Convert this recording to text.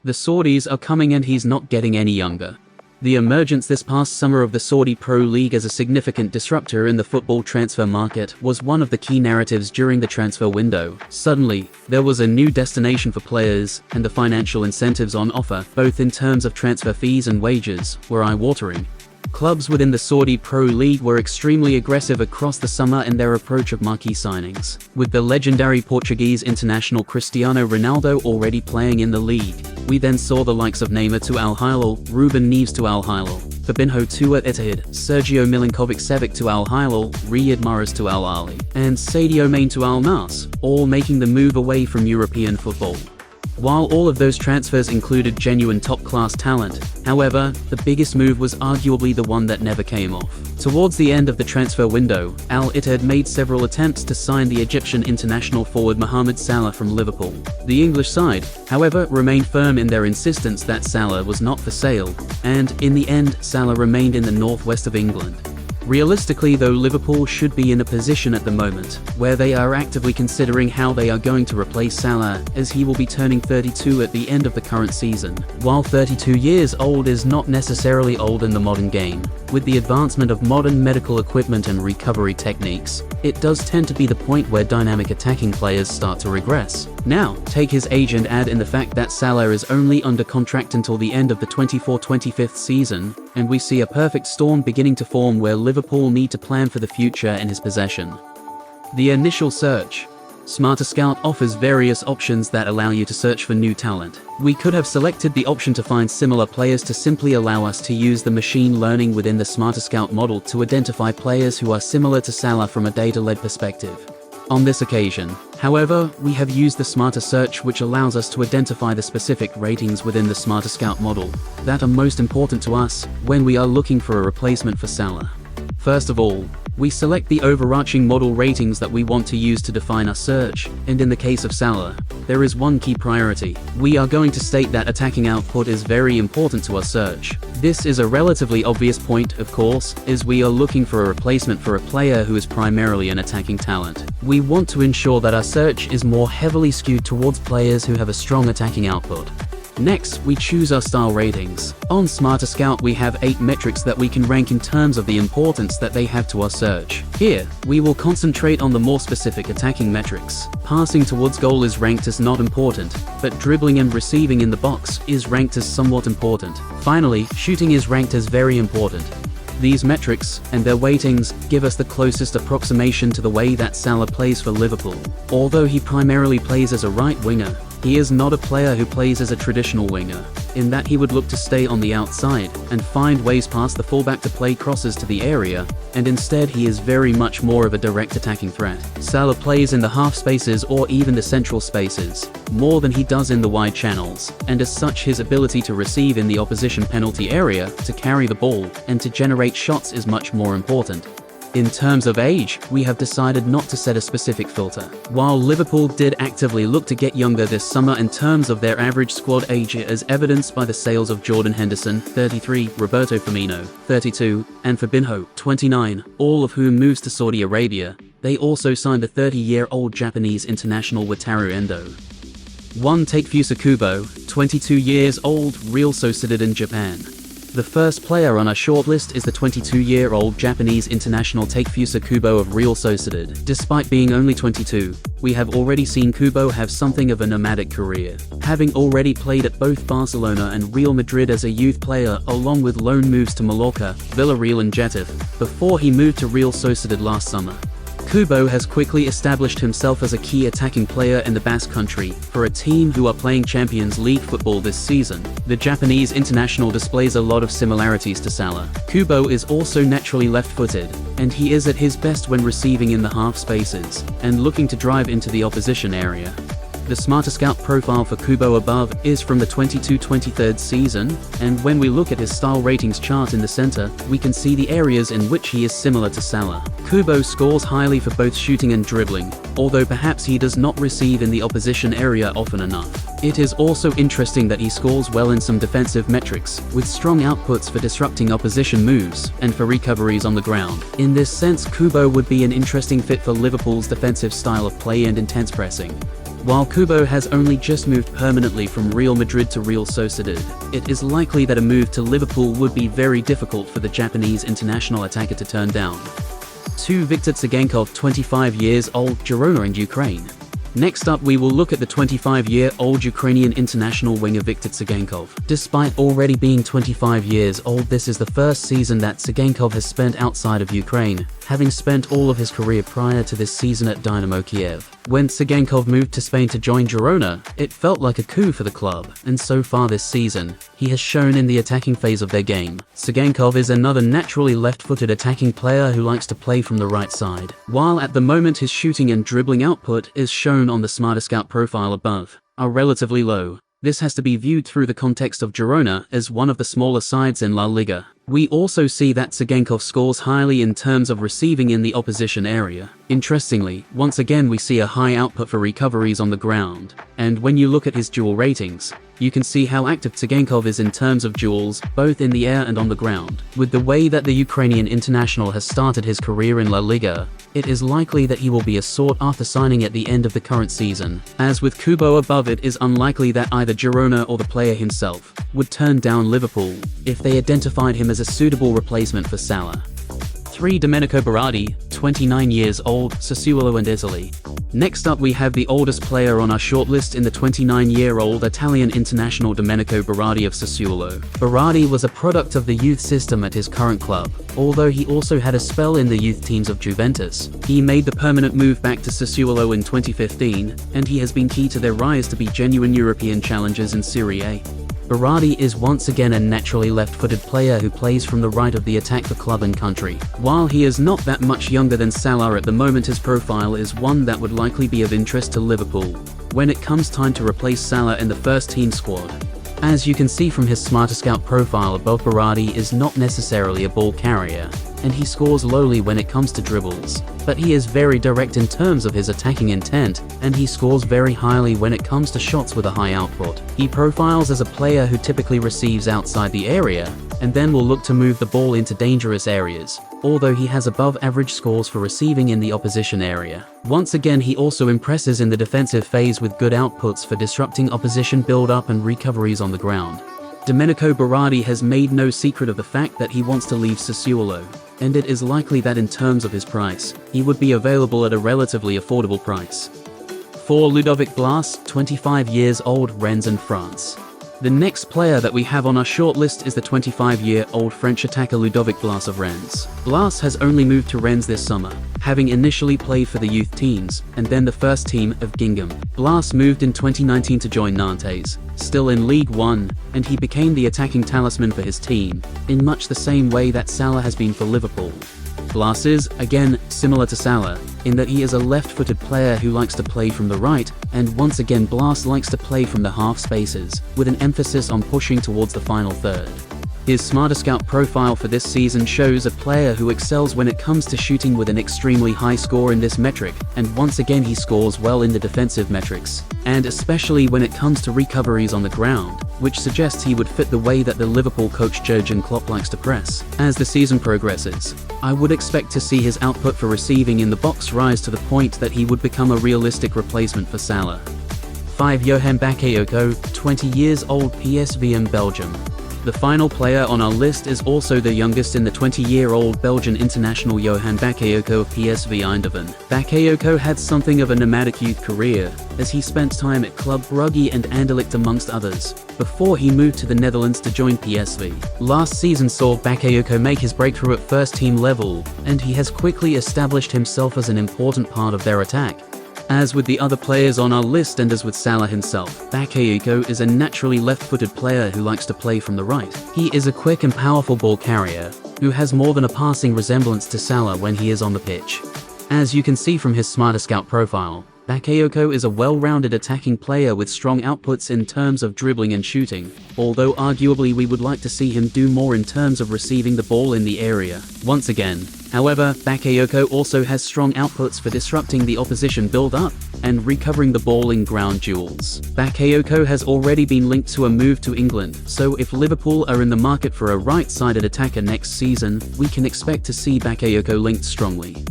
The Saudis are coming and he's not getting any younger. The emergence this past summer of the Saudi Pro League as a significant disruptor in the football transfer market was one of the key narratives during the transfer window. Suddenly, there was a new destination for players, and the financial incentives on offer, both in terms of transfer fees and wages, were eye-watering. Clubs within the Saudi Pro League were extremely aggressive across the summer in their approach of marquee signings, with the legendary Portuguese international Cristiano Ronaldo already playing in the league. We then saw the likes of Neymar to Al Hilal, Ruben Neves to Al Hilal, Fabinho to At Ittihad, Sergio Milinkovic-Savic to Al Hilal, Riyad Mahrez to Al Ahli, and Sadio Mane to Al Nassr, all making the move away from European football. While all of those transfers included genuine top-class talent, however, the biggest move was arguably the one that never came off. Towards the end of the transfer window, Al Ittihad made several attempts to sign the Egyptian international forward Mohamed Salah from Liverpool. The English side, however, remained firm in their insistence that Salah was not for sale, and, in the end, Salah remained in the northwest of England. Realistically though, Liverpool should be in a position at the moment where they are actively considering how they are going to replace Salah, as he will be turning 32 at the end of the current season. While 32 years old is not necessarily old in the modern game, with the advancement of modern medical equipment and recovery techniques, it does tend to be the point where dynamic attacking players start to regress. Now, take his age and add in the fact that Salah is only under contract until the end of the 24-25 season, and we see a perfect storm beginning to form where Liverpool need to plan for the future in his possession. The initial search. Smarter Scout offers various options that allow you to search for new talent. We could have selected the option to find similar players to simply allow us to use the machine learning within the Smarter Scout model to identify players who are similar to Salah from a data-led perspective. On this occasion, however, we have used the Smarter Search, which allows us to identify the specific ratings within the Smarter Scout model that are most important to us when we are looking for a replacement for Salah. First of all, we select the overarching model ratings that we want to use to define our search, and in the case of Salah, there is one key priority. We are going to state that attacking output is very important to our search. This is a relatively obvious point, of course, as we are looking for a replacement for a player who is primarily an attacking talent. We want to ensure that our search is more heavily skewed towards players who have a strong attacking output. Next, we choose our style ratings. On Smarter Scout we have 8 metrics that we can rank in terms of the importance that they have to our search. Here, we will concentrate on the more specific attacking metrics. Passing towards goal is ranked as not important, but dribbling and receiving in the box is ranked as somewhat important. Finally, shooting is ranked as very important. These metrics, and their weightings, give us the closest approximation to the way that Salah plays for Liverpool. Although he primarily plays as a right winger, he is not a player who plays as a traditional winger, in that he would look to stay on the outside and find ways past the fullback to play crosses to the area, and instead he is very much more of a direct attacking threat. Salah plays in the half spaces or even the central spaces, more than he does in the wide channels, and as such his ability to receive in the opposition penalty area, to carry the ball, and to generate shots is much more important. In terms of age, we have decided not to set a specific filter. While Liverpool did actively look to get younger this summer in terms of their average squad age, as evidenced by the sales of Jordan Henderson, 33, Roberto Firmino, 32, and Fabinho, 29, all of whom moves to Saudi Arabia, they also signed a 30-year-old Japanese international Wataru Endo. 1. Takefusa Kubo, 22 years old, Real Sociedad in Japan. The first player on our shortlist is the 22-year-old Japanese international Takefusa Kubo of Real Sociedad. Despite being only 22, we have already seen Kubo have something of a nomadic career, having already played at both Barcelona and Real Madrid as a youth player, along with loan moves to Mallorca, Villarreal and Getafe, before he moved to Real Sociedad last summer. Kubo has quickly established himself as a key attacking player in the Basque Country, for a team who are playing Champions League football this season. The Japanese international displays a lot of similarities to Salah. Kubo is also naturally left-footed, and he is at his best when receiving in the half spaces, and looking to drive into the opposition area. The Smarter Scout profile for Kubo above is from the 22-23 season, and when we look at his style ratings chart in the center, we can see the areas in which he is similar to Salah. Kubo scores highly for both shooting and dribbling, although perhaps he does not receive in the opposition area often enough. It is also interesting that he scores well in some defensive metrics, with strong outputs for disrupting opposition moves, and for recoveries on the ground. In this sense, Kubo would be an interesting fit for Liverpool's defensive style of play and intense pressing. While Kubo has only just moved permanently from Real Madrid to Real Sociedad, it is likely that a move to Liverpool would be very difficult for the Japanese international attacker to turn down. 2. Viktor Tsygankov, 25 years old, Girona and Ukraine. Next up, we will look at the 25-year-old Ukrainian international winger Viktor Tsygankov. Despite already being 25 years old, this is the first season that Tsygankov has spent outside of Ukraine, having spent all of his career prior to this season at Dynamo Kiev. When Tsygankov moved to Spain to join Girona, it felt like a coup for the club, and so far this season, he has shown in the attacking phase of their game. Tsygankov is another naturally left-footed attacking player who likes to play from the right side, while at the moment his shooting and dribbling output is shown on the Smarter Scout profile above, are relatively low. This has to be viewed through the context of Girona as one of the smaller sides in La Liga. We also see that Tsygankov scores highly in terms of receiving in the opposition area. Interestingly, once again we see a high output for recoveries on the ground, and when you look at his duel ratings, you can see how active Tsygankov is in terms of duels, both in the air and on the ground. With the way that the Ukrainian international has started his career in La Liga, it is likely that he will be a sought-after signing at the end of the current season. As with Kubo above, it is unlikely that either Girona or the player himself would turn down Liverpool if they identified him as a suitable replacement for Salah. 3. Domenico Berardi, 29 years old, Sassuolo and Italy. Next up, we have the oldest player on our shortlist in the 29-year-old Italian international Domenico Berardi of Sassuolo. Berardi was a product of the youth system at his current club, although he also had a spell in the youth teams of Juventus. He made the permanent move back to Sassuolo in 2015, and he has been key to their rise to be genuine European challengers in Serie A. Berardi is once again a naturally left-footed player who plays from the right of the attack for club and country. While he is not that much younger than Salah at the moment, his profile is one that would likely be of interest to Liverpool when it comes time to replace Salah in the first team squad. As you can see from his Smarter Scout profile above, Berardi is not necessarily a ball carrier, and he scores lowly when it comes to dribbles, but he is very direct in terms of his attacking intent, and he scores very highly when it comes to shots with a high output. He profiles as a player who typically receives outside the area, and then will look to move the ball into dangerous areas, although he has above average scores for receiving in the opposition area. Once again, he also impresses in the defensive phase with good outputs for disrupting opposition build-up and recoveries on the ground. Domenico Berardi has made no secret of the fact that he wants to leave Sassuolo, and it is likely that in terms of his price, he would be available at a relatively affordable price. 4. Ludovic Blas, 25 years old, Rennes and France. The next player that we have on our shortlist is the 25-year-old French attacker Ludovic Blas of Rennes. Blas has only moved to Rennes this summer, having initially played for the youth teams, and then the first team of Gingham. Blas moved in 2019 to join Nantes, still in Ligue 1, and he became the attacking talisman for his team, in much the same way that Salah has been for Liverpool. Blas is, again, similar to Salah, in that he is a left-footed player who likes to play from the right, and once again Blas likes to play from the half spaces, with an emphasis on pushing towards the final third. His Smarter Scout profile for this season shows a player who excels when it comes to shooting with an extremely high score in this metric, and once again he scores well in the defensive metrics, and especially when it comes to recoveries on the ground, which suggests he would fit the way that the Liverpool coach Jurgen Klopp likes to press. As the season progresses, I would expect to see his output for receiving in the box rise to the point that he would become a realistic replacement for Salah. 5. Johan Bakayoko, 20 years old, PSV and Belgium. The final player on our list is also the youngest in the 20-year-old Belgian international Johan Bakayoko of PSV Eindhoven. Bakayoko had something of a nomadic youth career, as he spent time at Club Brugge and Anderlecht amongst others, before he moved to the Netherlands to join PSV. Last season saw Bakayoko make his breakthrough at first-team level, and he has quickly established himself as an important part of their attack. As with the other players on our list and as with Salah himself, Bakayoko is a naturally left-footed player who likes to play from the right. He is a quick and powerful ball carrier, who has more than a passing resemblance to Salah when he is on the pitch. As you can see from his Smarter Scout profile, Bakayoko is a well-rounded attacking player with strong outputs in terms of dribbling and shooting, although arguably we would like to see him do more in terms of receiving the ball in the area. Once again, however, Bakayoko also has strong outputs for disrupting the opposition build-up and recovering the ball in ground duels. Bakayoko has already been linked to a move to England, so if Liverpool are in the market for a right-sided attacker next season, we can expect to see Bakayoko linked strongly.